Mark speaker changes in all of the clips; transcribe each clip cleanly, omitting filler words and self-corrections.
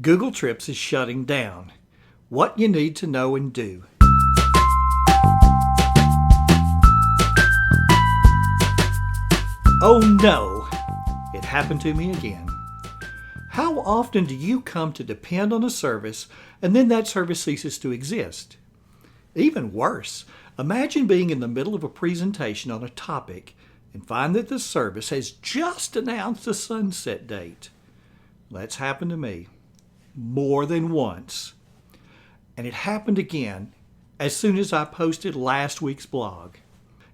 Speaker 1: Google Trips is shutting down. What you need to know and do. Oh no, it happened to me again. How often do you come to depend on a service and then that service ceases to exist? Even worse, imagine being in the middle of a presentation on a topic and find that the service has just announced a sunset date. That's happened to me more than once. And it happened again as soon as I posted last week's blog.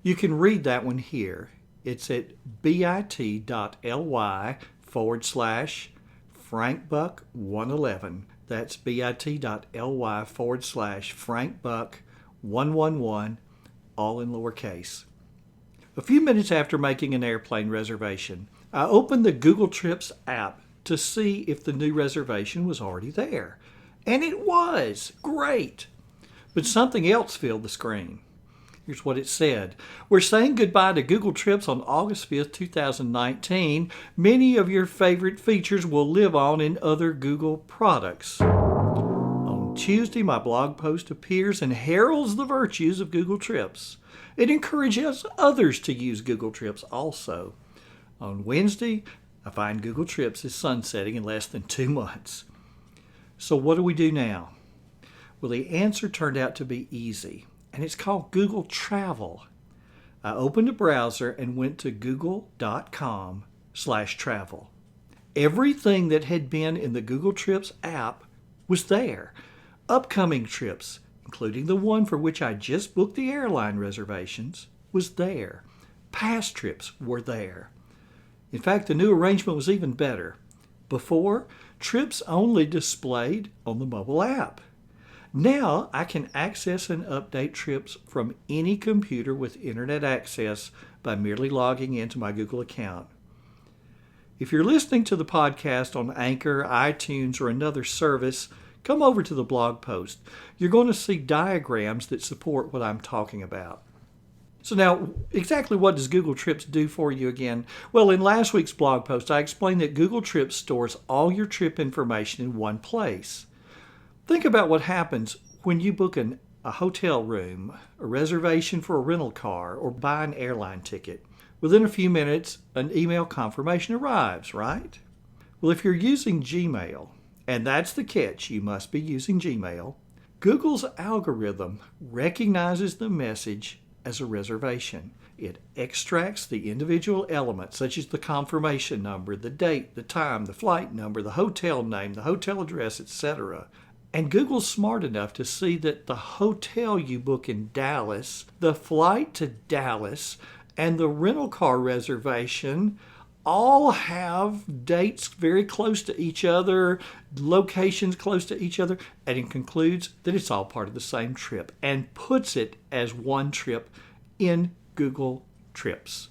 Speaker 1: You can read that one here. It's at bit.ly/FrankBuck111. That's bit.ly/FrankBuck111, all in lowercase. A few minutes after making an airplane reservation, I opened the Google Trips app to see if the new reservation was already there. And it was. Great. But something else filled the screen. Here's what it said. We're saying goodbye to Google Trips on August 5th, 2019. Many of your favorite features will live on in other Google products. On Tuesday, my blog post appears and heralds the virtues of Google Trips. It encourages others to use Google Trips also. On Wednesday, I find Google Trips is sunsetting in less than 2 months. So what do we do now? Well, the answer turned out to be easy. And it's called Google Travel. I opened a browser and went to google.com/travel. Everything that had been in the Google Trips app was there. Upcoming trips, including the one for which I just booked the airline reservations, was there. Past trips were there. In fact, the new arrangement was even better. Before, trips only displayed on the mobile app. Now I can access and update trips from any computer with internet access by merely logging into my Google account. If you're listening to the podcast on Anchor, iTunes, or another service, come over to the blog post. You're going to see diagrams that support what I'm talking about. So now, exactly what does Google Trips do for you again? Well, in last week's blog post, I explained that Google Trips stores all your trip information in one place. Think about what happens when you book a hotel room, a reservation for a rental car, or buy an airline ticket. Within a few minutes, an email confirmation arrives, right? Well, if you're using Gmail, and that's the catch, you must be using Gmail, Google's algorithm recognizes the message as a reservation. It extracts the individual elements, such as the confirmation number, the date, the time, the flight number, the hotel name, the hotel address, etc., and Google's smart enough to see that the hotel you book in Dallas, the flight to Dallas, and the rental car reservation all have dates very close to each other, locations close to each other, and it concludes that it's all part of the same trip and puts it as one trip in Google Trips.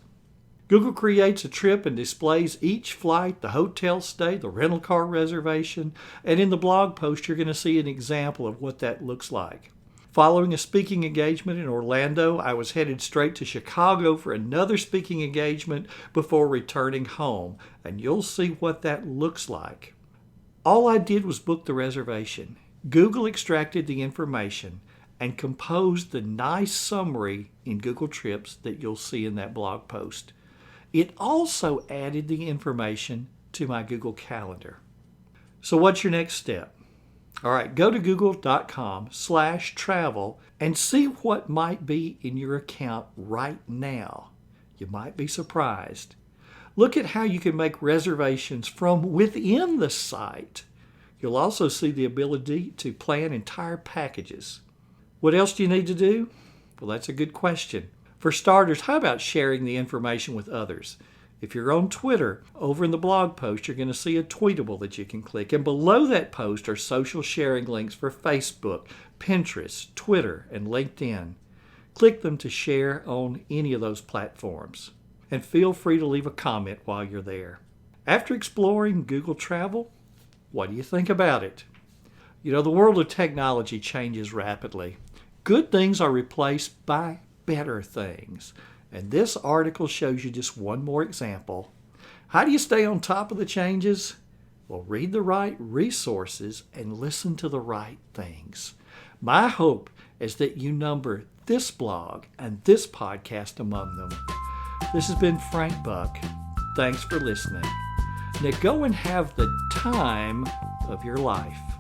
Speaker 1: Google creates a trip and displays each flight, the hotel stay, the rental car reservation, and in the blog post you're going to see an example of what that looks like. Following a speaking engagement in Orlando, I was headed straight to Chicago for another speaking engagement before returning home, and you'll see what that looks like. All I did was book the reservation. Google extracted the information and composed the nice summary in Google Trips that you'll see in that blog post. It also added the information to my Google Calendar. So what's your next step? All right, go to google.com/travel and see what might be in your account right now. You might be surprised. Look at how you can make reservations from within the site. You'll also see the ability to plan entire packages. What else do you need to do? Well, that's a good question. For starters, how about sharing the information with others? If you're on Twitter, over in the blog post, you're going to see a tweetable that you can click. And below that post are social sharing links for Facebook, Pinterest, Twitter, and LinkedIn. Click them to share on any of those platforms. And feel free to leave a comment while you're there. After exploring Google Travel, what do you think about it? You know, the world of technology changes rapidly. Good things are replaced by better things. And this article shows you just one more example. How do you stay on top of the changes? Well, read the right resources and listen to the right things. My hope is that you number this blog and this podcast among them. This has been Frank Buck. Thanks for listening. Now go and have the time of your life.